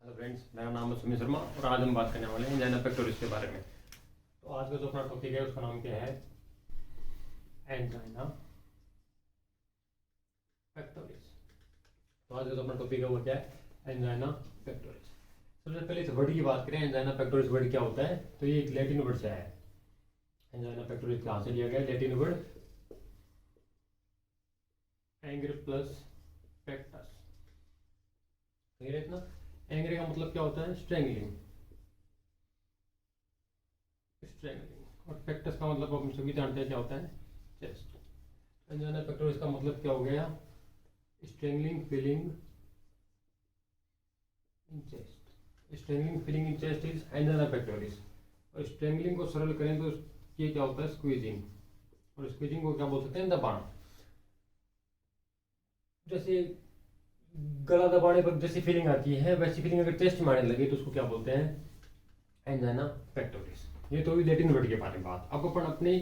Hello friends, मेरा नाम है सुमित शर्मा और आज हम बात करने वाले हैं एंजाइना पेक्टोरिस के बारे में। तो आज का जो अपना टॉपिक है उसका नाम क्या है? Angina pectoris. तो आज का जो अपना टॉपिक है वो क्या है? Angina pectoris. सबसे पहले इस वर्ड की बात करें, एंजाइना पेक्टोरिस वर्ड क्या होता है? तो ये एक लैटिन वर्ड से है। एंजाइना पेक्टोरिस कहाँ से लिया गया? लैटिन वर्ड एंग्रे प्लस पेक्टस। क्लियर है इतना? एंग्रे का मतलब क्या होता है? स्ट्रेंगलिंग। स्ट्रेंगलिंग। और पेक्टस का मतलब हम सभी जानते हैं क्या होता है? चेस्ट। एंजाइना पेक्टोरिस का मतलब क्या हो गया? Strangling feeling in chest. Strangling feeling in chest is angina pectoris. और स्ट्रेंगलिंग को सरल करें तो ये क्या होता है? स्क्वीजिंग। और स्क्वीजिंग को क्या बोल सकते हैं? दबाना। जैसे गला दबाने पर जैसी फीलिंग आती है वैसी फीलिंग अगर चेस्ट में आने लगे तो उसको क्या बोलते हैं? Angina pectoris. ये तो लैटिन वर्ड के बारे में बात। अब अपन अपनी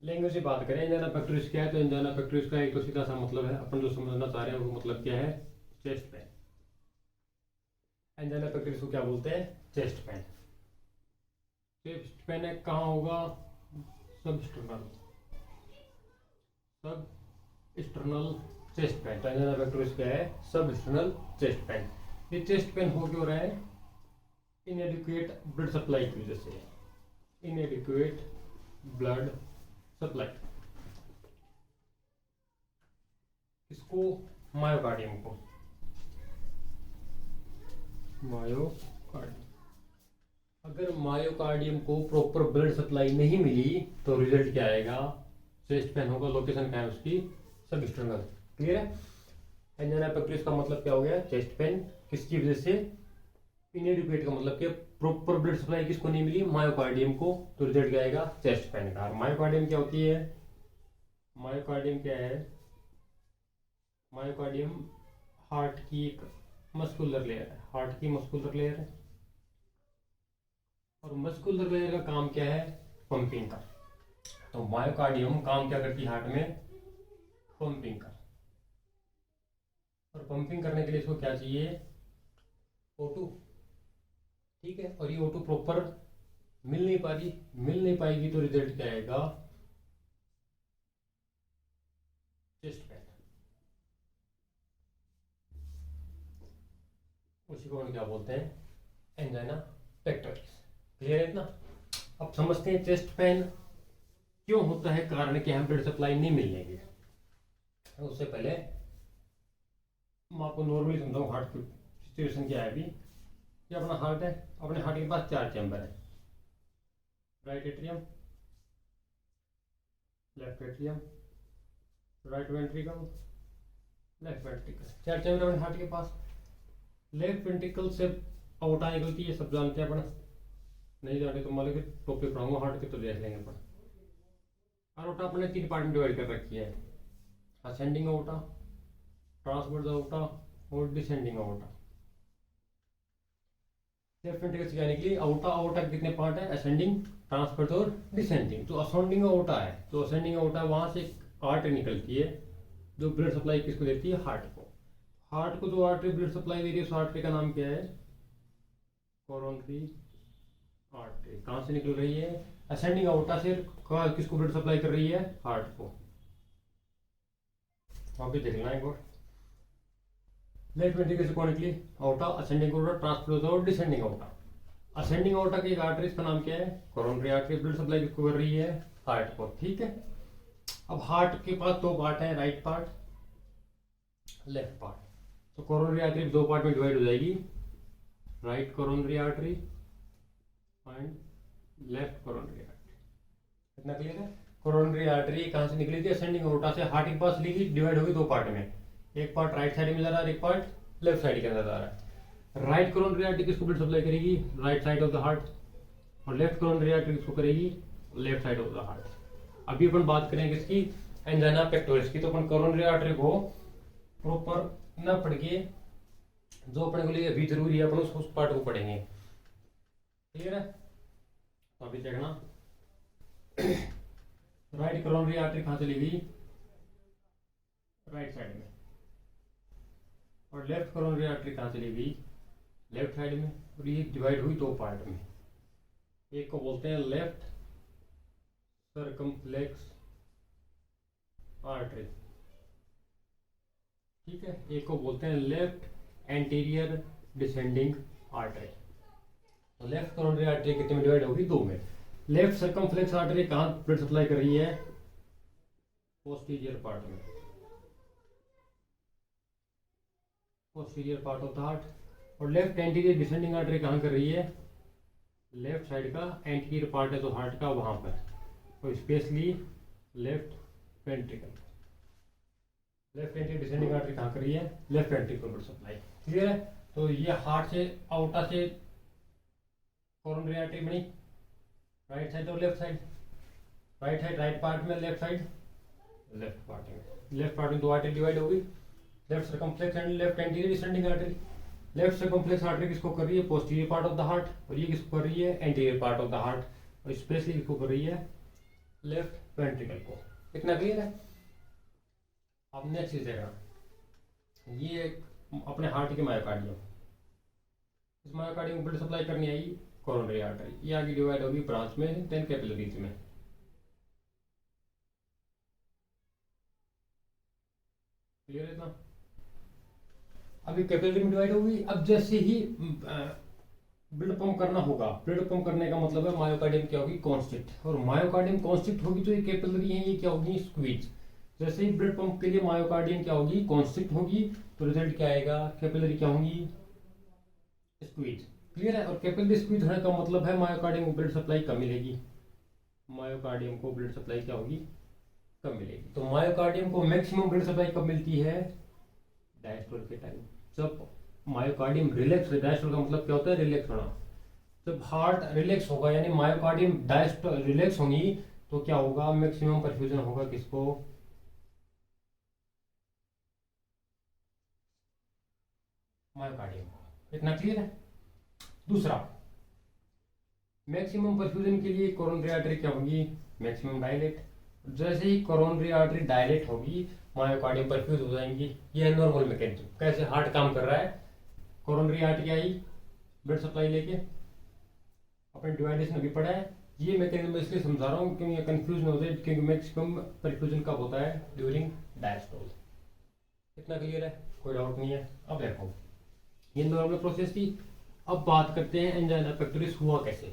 लैंग्वेज से बात करें, एंजाइना पेक्टोरिस क्या है? तो एंजाइना पेक्टोरिस का एक तो सीधा सा मतलब है, अपन जो समझना चाह रहे हैं वो मतलब क्या है? Chest pain. एंजाइना पेक्टोरिस को क्या बोलते हैं? Chest pain. चेस्ट पेन है कहाँ होगा? सबस्टर्नल। सब एक्सटर्नल चेस्ट पेन। तो एंजाइना पेक्टोरिस क्या है? सब एक्सटर्नल चेस्ट पेन। ये चेस्ट पेन हो क्यों रहा है? इनएडिक्वेट ब्लड सप्लाई की वजह से। इनएडिक्वेट ब्लड सप्लाई। इसको मायोकार्डियम को। मायोकार्डियम। अगर मायोकार्डियम को प्रॉपर ब्लड सप्लाई नहीं मिली तो रिजल्ट क्या आएगा? चेस्ट पेन होगा। लोकेशन क्या है उसकी? सब एक्सटर्नल। क्लियर है? एंजाइना पेक्टोरिस का मतलब क्या हो गया? Chest pain. किसकी वजह से? इनएडिक्वेट का मतलब क्या? प्रॉपर ब्लड सप्लाई किसको नहीं मिली? मायोकार्डियम को। तो रिजल्ट क्या आएगा? चेस्ट पेन का। मायोकार्डियम क्या होती है? मायोकार्डियम क्या है? मायोकार्डियम हार्ट की एक मस्कुलर लेयर है। हार्ट की मस्कुलर लेयर है। और मस्कुलर लेयर का काम क्या है? पंपिंग का। तो मायोकार्डियम काम क्या करती है हार्ट में? पंपिंग का। और पंपिंग करने के लिए इसको क्या चाहिए? O2। ठीक है। और ये O2 प्रॉपर मिल नहीं पाएगी तो रिजल्ट क्या आएगा? Chest pain. उसी को हम क्या बोलते हैं? Angina pectoris. क्लियर है इतना? अब समझते हैं चेस्ट पेन क्यों होता है, कारण क्या है? ब्लड सप्लाई नहीं मिलने की। उससे पहले मैं आपको नॉर्मली समझाऊं हार्ट की सिचुएशन क्या है। अभी ये अपना हार्ट है। अपने हार्ट के पास 4 चैम्बर है। Right atrium, left atrium, right ventricle, left ventricle. 4 chamber अपने हार्ट के पास। लेफ्ट वेंट्रिकल से अवटा निकलती है, सब जानते हैं अपन। नहीं जानते तो मान लो कि टॉपिक पढ़ाऊंगा हार्ट के तो देख लेंगे अपन। अरोटा अपने 3 पार्ट में डिवाइड कर रखी है। असेंडिंग अवटा, ट्रांसवर्स अवटा और डिसेंडिंग अवटा। लेफ्ट वेंट्रिकल से क्या निकली? अवटा। अवटा के कितने पार्ट है? असेंडिंग, ट्रांसवर्स और डिसेंडिंग। जो असेंडिंग अवटा है, तो असेंडिंग अवटा वहां से एक आर्टरी निकलती है जो ब्लड सप्लाई किसको देती है? हार्ट को। हार्ट को जो आर्टरी ब्लड सप्लाई दे रही है उस आर्टरी का नाम क्या है? Coronary artery. कहां से निकल रही है? असेंडिंग अवटा से। किसको ब्लड सप्लाई कर रही है? हार्ट को। वापिस देख लेना एक बार। लेफ्ट वेंट्रिकल से कौन निकली? अवटा, असेंडिंग अवटा, ट्रांसवर्स और डिसेंडिंग अवटा। असेंडिंग अवटा की एक आर्टरी, इसका नाम क्या है? Coronary artery. ब्लड सप्लाई किसको कर रही है? हार्ट को। ठीक है। अब हार्ट के पास 2 पार्ट है, राइट पार्ट, लेफ्ट पार्ट। तो कोरोनरी आर्टरी 2 पार्ट में डिवाइड हो जाएगी, right coronary artery and left coronary artery. इतना क्लियर है? कोरोनरी आर्टरी कहां से निकली थी? असेंडिंग अवटा से। हार्ट के पास ली, डिवाइड होगी 2 पार्ट में। एक पार्ट राइट साइड में जा रहा है, एक पार्ट लेफ्ट साइड के अंदर जा रहा है। राइट कोरोनरी आर्टरी किसको ब्लड सप्लाई करेगी? Right side of the heart. और लेफ्ट कोरोनरी आर्टरी किसको करेगी? Left side of the heart. अभी अपन बात करेंगे इसकी एंजाइना पेक्टोरिस की। तो अपन कोरोनरी आर्टरी को प्रॉपर न पढ़ के जो अपने को लिए अभी जरूरी है अपन उस पार्ट को पढ़ेंगे। क्लियर है? तो अभी देखना, राइट कोरोनरी आर्टरी कहां चली गई? राइट साइड में। और लेफ्ट कोरोनरी आर्टरी कहां चली गई? लेफ्ट साइड में, और ये डिवाइड हुई दो पार्ट में। एक को बोलते हैं लेफ्ट सर्कमफ्लेक्स आर्टरी, ठीक है, एक को बोलते हैं लेफ्ट एंटीरियर डिसेंडिंग आर्टरी। तो लेफ्ट कोरोनरी आर्टरी कितने में डिवाइड होगी? दो में। लेफ्ट सर्कमफ्लेक्स आर्टरी कहाँ ब्लड सप्लाई कर रही है? पोस्टीरियर पार्ट में, posterior part of the heart. और लेफ्ट एंटीरियर डिसेंडिंग आर्टरी कहाँ कर रही है? लेफ्ट साइड का एंटीरियर पार्ट है तो हार्ट का, वहां पर, और specially left ventricle. Left anterior descending artery कहाँ कर रही है? Left ventricle blood supply. Clear है? तो ये हार्ट से आउटा से कोरोनरी आर्टरी बनी, राइट साइड और left side, right side right part में, लेफ्ट साइड लेफ्ट पार्ट में। लेफ्ट पार्ट में दो आर्टरी डिवाइड होगी, left circumflex and left anterior descending artery. Left circumflex artery किसको कर रही है? Posterior part of the heart, और ये किसको कर रही है? Anterior part of the heart, और स्पेशली किसको कर रही है? लेफ्ट वेंट्रिकल को। इतना क्लियर है? अब नेक्स्ट चीज है, ये अपने हार्ट के मायोकार्डियम, इस मायोकार्डियम को ब्लड सप्लाई करनी आई कोरोनरी आर्टरी, ये आगे डिवाइड होगी ब्रांच में, देन कैपिलरीज में। क्लियर है ना? अभी कैपिलरी में डिवाइड होगी। अब जैसे ही ब्लड पंप करना होगा, ब्लड पंप करने का मतलब है मायोकार्डियम क्या होगी? कॉन्स्ट्रिक्ट, और मायोकार्डियम कॉन्स्ट्रिक्ट होगी तो ये कैपिलरी है, ये क्या होगी? स्क्वीज। जैसे ही ब्लड पंप के लिए मायोकार्डियम क्या होगी? कॉन्स्ट्रिक्ट होगी, तो रिजल्ट क्या आएगा? कैपिलरी क्या होंगी? स्क्वीज। क्लियर है? और कैपिलरी स्क्वीज होने का मतलब है मायोकार्डियम को ब्लड सप्लाई कम मिलेगी, मायोकार्डियम को ब्लड सप्लाई क्या होगी? कम मिलेगी। तो मायोकार्डियम को मैक्सिमम ब्लड सप्लाई कब मिलती है? डायस्टोल के टाइम, जब मायोकार्डियम रिलैक्स। डायस्टोल का मतलब क्या होता है? रिलैक्स होना। जब हार्ट रिलैक्स होगा, यानी मायोकार्डियम डायस्टोल रिलैक्स होंगी, तो क्या होगा? मैक्सिमम परफ्यूजन होगा किसको? मायोकार्डियम को। इतना क्लियर है? दूसरा, मैक्सिमम परफ्यूजन के लिए कोरोनरी आर्टरी क्या होगी? Maximum dilate. जैसे ही कोरोनरी आर्टरी डायलेट होगी, मायोकार्डियम परफ्यूज हो जाएंगी। ये है नॉर्मल मैकेनिज्म, कैसे हार्ट काम कर रहा है। कोरोनरी आर्टरी आई ब्लड सप्लाई लेके, अपने डिवाइडेशन अभी पढ़ा है। ये मैकेनिज्म इसलिए समझा रहा हूँ क्योंकि कंफ्यूज न हो जाए, क्योंकि मैक्सिमम परफ्यूजन कब होता है? During diastole. इतना क्लियर है? कोई डाउट नहीं है? अब देखो, ये नॉर्मल प्रोसेस थी। अब बात करते हैं एंजाइना पेक्टोरिस हुआ कैसे।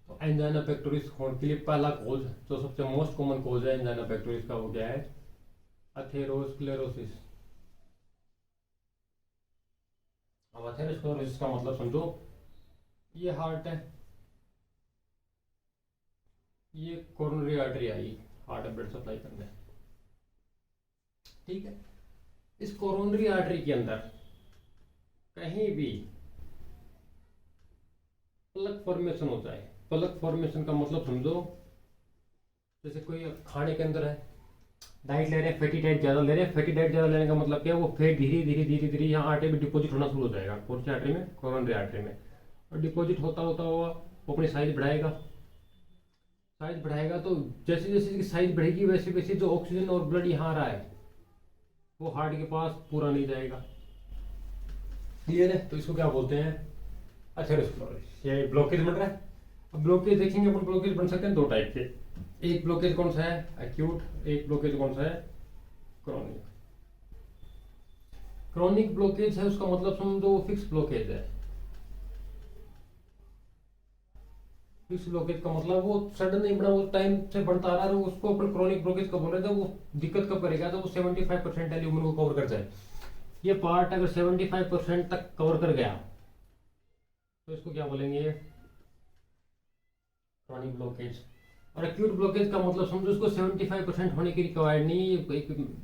तो एंजाइना पेक्टोरिस होने के लिए पहला कोज, जो सबसे मोस्ट कॉमन कोज है एंजाइना पेक्टोरिस का, वो क्या है? अथेरोस्क्लेरोसिस। अब अथेरोस्क्लेरोसिस का मतलब समझो, ये हार्ट है, ये कोरोनरी आर्टरी आई हार्ट ब्लड सप्लाई करने, ठीक है। इस कोरोनरी आर्टरी के अंदर कहीं भी प्लग फॉर्मेशन होता है। प्लग फॉर्मेशन का मतलब समझो, जैसे कोई खाने के अंदर है, डाइट ले रहे हैं, फैटी डाइट ज्यादा ले रहे हैं। फैटी डाइट ज्यादा लेने का मतलब क्या है? वो फैट धीरे धीरे धीरे धीरे यहाँ आर्टरी में डिपॉजिट होना शुरू हो जाएगा। कौन सी आर्टरी में? कोरोनरी आर्टरी में। और डिपॉजिट होता होता हुआ वो अपनी साइज बढ़ाएगा, साइज बढ़ाएगा, तो जैसे जैसे इसकी साइज बढ़ेगी वैसे वैसे जो ऑक्सीजन और ब्लड यहाँ आ रहा है वो हार्ट के पास पूरा नहीं जाएगा। क्लियर है? तो इसको क्या बोलते हैं? अथेरोस्क्लेरोसिस। ये ब्लॉकेज बन रहा है। अब ब्लॉकेज देखेंगे अपन, ब्लॉकेज बन सकते हैं दो टाइप के। एक ब्लॉकेज कौन सा है? एक्यूट। एक ब्लॉकेज कौन सा है? क्रॉनिक। क्रॉनिक ब्लॉकेज है, उसका मतलब समझो फिक्स ब्लॉकेज है। फिक्स ब्लॉकेज का मतलब वो सडन नहीं बना, वो टाइम से बढ़ता आ रहा है, उसको अपन क्रॉनिक ब्लॉकेज कब बोल रहे थे। वो दिक्कत कब करेगा? तो वो 75% वाली उम्र को कवर कर जाए। ये पार्ट अगर 75% तक कवर कर गया तो इसको क्या बोलेंगे? Chronic blockage. और एक्यूट ब्लॉकेज का मतलब समझो, इसको 75% होने की रिक्वायर्ड नहीं,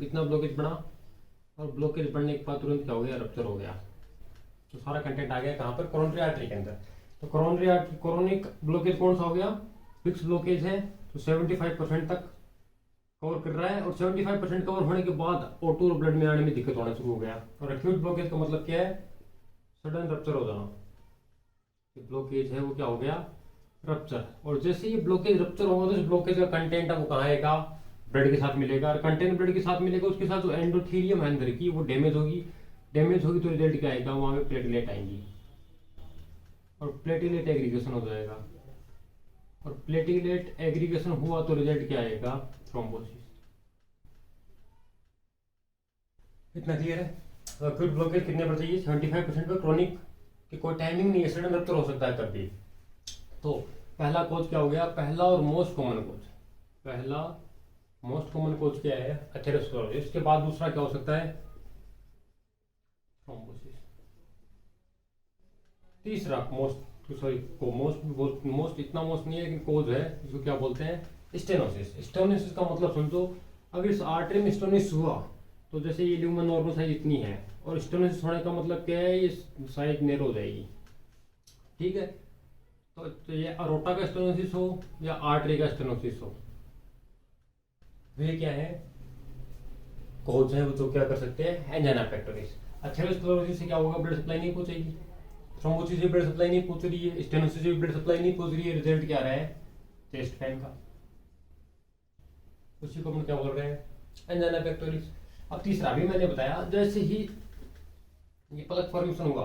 इतना ब्लॉकेज बना और ब्लॉकेज बढ़ने के बाद तुरंत क्या हो गया? रप्चर हो गया। तो सारा कंटेंट आ गया कहाँ पर? कोरोनरी आर्टरी के अंदर। तो कोरोनरी आर्टरी, कोरोनिक ब्लॉकेज कौन सा हो गया? फिक्स ब्लॉकेज है, तो 75% तक कवर कर रहा है, और 75% कवर होने के बाद O2 ब्लड में आने में दिक्कत होना शुरू हो गया। और एक्यूट ब्लॉकेज का मतलब क्या है? सडन रप्चर हो जाना। ब्लॉकेज है वो क्या हो गया? रप्चर। और जैसे ये ब्लॉकेज रप्चर होगा तो इस ब्लॉकेज का कंटेंट है वो कहाँ आएगा? ब्लड के साथ मिलेगा। और कंटेंट ब्लड के साथ मिलेगा, उसके साथ जो एंडोथेलियम है अंदर की वो डैमेज होगी, डैमेज होगी तो रिजल्ट क्या आएगा, वहाँ पे प्लेटलेट आएंगी और प्लेटलेट एग्रीगेशन हो जाएगा, और प्लेटलेट एग्रीगेशन हुआ तो रिजल्ट क्या आएगा, थ्रोम्बोसिस। इतना क्लियर है। एक्यूट ब्लॉकेज कितने पर चाहिए, 75% पर। क्रोनिक की कोई टाइमिंग नहीं है, सडन रप्चर हो सकता है कभी। तो पहला कोज क्या हो गया, पहला और मोस्ट कॉमन कोज, पहला मोस्ट कॉमन कोज क्या है, एथेरोस्क्लेरोसिस। इसके बाद दूसरा क्या हो सकता है, थ्रोम्बोसिस। तीसरा मोस्ट, सॉरी मोस्ट इतना मोस्ट नहीं है लेकिन कोज है, इसको क्या बोलते हैं, स्टेनोसिस। स्टेनोसिस का मतलब समझो, अगर इस आर्टरी में स्टेनोसिस हुआ तो जैसे ये ल्यूमन नॉर्मल साइज इतनी है, और स्टेनोसिस होने का मतलब क्या है, ये साइज नेरो हो जाएगी, ठीक है। तो ये अरोटा का स्टेनोसिस हो या आर्टरी का स्टेनोसिस हो, वे क्या है, कोज है वो, तो क्या कर सकते हैं, एंजाइना पेक्टोरिस। एथेरोस्क्लेरोसिस से क्या होगा, ब्लड सप्लाई नहीं पहुंचेगी। थ्रोम्बोसिस से ब्लड सप्लाई नहीं पहुंच रही है, स्टेनोसिस से ब्लड सप्लाई नहीं पहुंच रही है, रिजल्ट क्या रहा है, चेस्ट पेन का। उसी को हम क्या बोल रहे हैं, एंजाइना पेक्टोरिस। अब तीसरा भी मैंने बताया, जैसे ही ये प्लग फॉर्मेशन हुआ,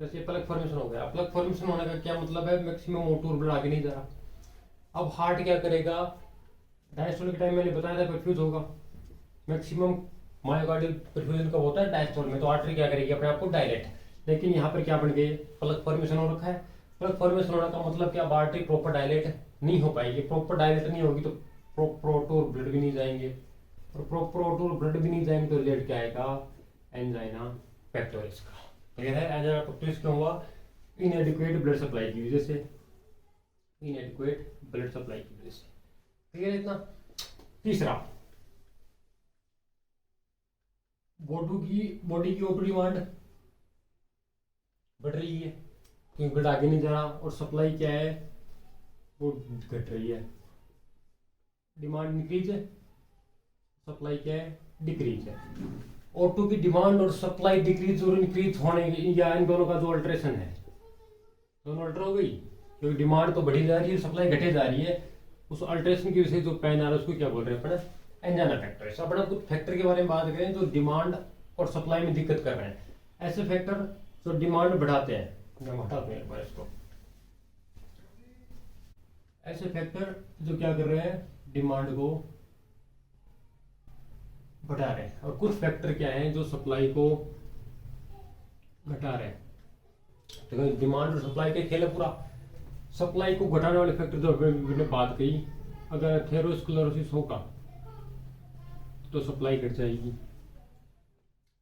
जैसे प्लग फॉर्मेशन हो गया, प्लग फॉर्मेशन होने का क्या मतलब है, मैक्सिमम मोटूर ब्लड आगे नहीं जा रहा। अब हार्ट क्या करेगा, डायस्टोल के टाइम मैंने बताया था परफ्यूज होगा, मैक्सिमम मायोकार्डियल परफ्यूजन कब होता है, डायस्टोल में। तो आर्टरी क्या करेगी, अपने आप को डायरेक्ट। लेकिन यहाँ पर क्या बन गए, प्लग फॉर्मेशन हो रखा है। प्लग फॉर्मेशन होने का मतलब क्या, आर्टरी प्रॉपर डायलेट नहीं हो पाएगी। प्रॉपर डायलेट नहीं होगी तो प्रोटोर ब्लड भी नहीं जाएंगे, और प्रोटोर ब्लड भी नहीं जाएंगे तो रिजल्ट क्या आएगा, एंजाइना पेक्टोरिस का। क्लियर है। एंजाइना पेक्टोरिस क्यों हुआ, इनएडिक्वेट ब्लड सप्लाई की वजह से, इनएडिक्वेट ब्लड सप्लाई की वजह से। क्लियर है इतना। तीसरा, बॉडी की ओपी डिमांड बढ़ रही है क्योंकि ब्लड आगे नहीं जा रहा, और सप्लाई क्या है, वो घट रही है। डिमांड इंक्रीज है, सप्लाई क्या है, डिक्रीज है। O2 की डिमांड और सप्लाई डिक्रीज और इंक्रीज होने, या इन दोनों का जो अल्ट्रेशन है, दोनों अल्टर हो गई, क्योंकि डिमांड तो बढ़ी जा रही है, सप्लाई घटे जा रही है। उस अल्ट्रेशन की वजह से जो पेन आ रहा है उसको क्या बोल रहे हैं अपना, एंजाइना फैक्टर। अपना कुछ फैक्टर के बारे में बात करें जो डिमांड और सप्लाई में दिक्कत कर रहे हैं, ऐसे फैक्टर जो डिमांड बढ़ाते हैं, मैं हटाते हैं एक बार इसको, ऐसे फैक्टर जो क्या कर रहे हैं, डिमांड को बढ़ा रहे हैं, और कुछ फैक्टर क्या है जो सप्लाई को घटा रहे हैं। तो डिमांड और सप्लाई का खेल है पूरा। सप्लाई को घटाने वाले फैक्टर जो मैंने बात कही, अगर एथेरोस्क्लेरोसिस होगा तो सप्लाई घट जाएगी,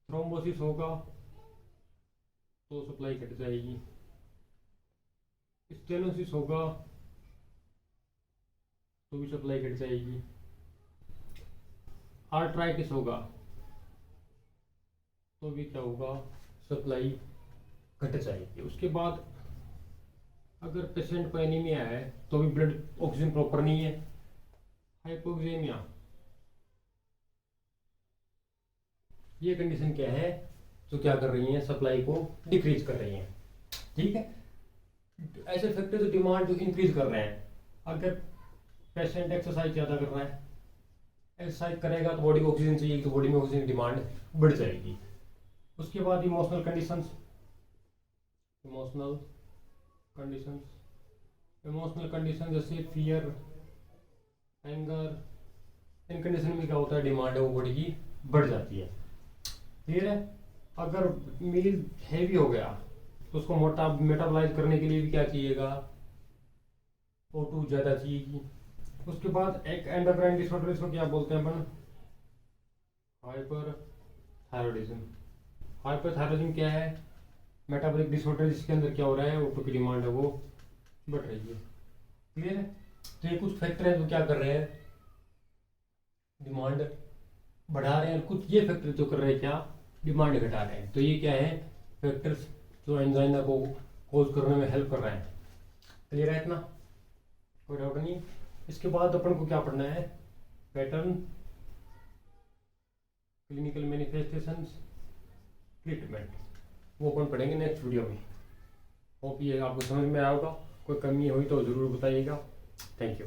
थ्रोम्बोसिस होगा तो सप्लाई घट जाएगी, स्टेनोसिस होगा तो भी सप्लाई घट जाएगी, आर्थराइटिस होगा तो भी क्या होगा, सप्लाई घट जाएगी। उसके बाद अगर पेशेंट को एनीमिया है तो भी ब्लड ऑक्सीजन प्रॉपर नहीं है, हाइपोक्सेमिया, ये कंडीशन क्या है, जो क्या कर रही है, सप्लाई को डिक्रीज कर रही है। ठीक है। ऐसे फैक्टर जो डिमांड जो इंक्रीज कर रहे हैं, अगर पेशेंट एक्सरसाइज ज़्यादा कर रहा है, एक्सरसाइज करेगा तो बॉडी को ऑक्सीजन चाहिए, तो बॉडी में ऑक्सीजन की डिमांड बढ़ जाएगी। उसके बाद इमोशनल कंडीशंस, इमोशनल कंडीशन जैसे फियर, एंगर, इन कंडीशन में क्या होता है, डिमांड है वो बॉडी की बढ़ जाती है। क्लियर है। अगर मील हैवी हो गया तो उसको मेटाबोलाइज करने के लिए भी क्या चाहिएगा, O2 ज़्यादा चाहिएगी। उसके बाद एक एंडोक्राइन डिसऑर्डर, इसको क्या बोलते हैं अपन, हाइपरथायरॉयडिज्म। हाइपरथायरॉयडिज्म क्या है, मेटाबॉलिक डिसऑर्डर जिसके अंदर क्या हो रहा है, O2 की डिमांड है वो बढ़ रही है। क्लियर है। तो ये कुछ फैक्टर हैं जो क्या कर रहे हैं, डिमांड बढ़ा रहे हैं, और कुछ ये फैक्टर जो कर रहे हैं क्या, डिमांड घटा रहे हैं। तो ये क्या है, फैक्टर्स जो एंजाइना को कोज करने में हेल्प कर रहे हैं। क्लियर है इतना, कोई डाउट नहीं। इसके बाद अपन को क्या पढ़ना है, पैटर्न, क्लिनिकल मैनिफेस्टेशंस, ट्रीटमेंट, वो अपन पढ़ेंगे नेक्स्ट वीडियो में। होप ये आपको समझ में आएगा, कोई कमी हुई तो ज़रूर बताइएगा। Thank you.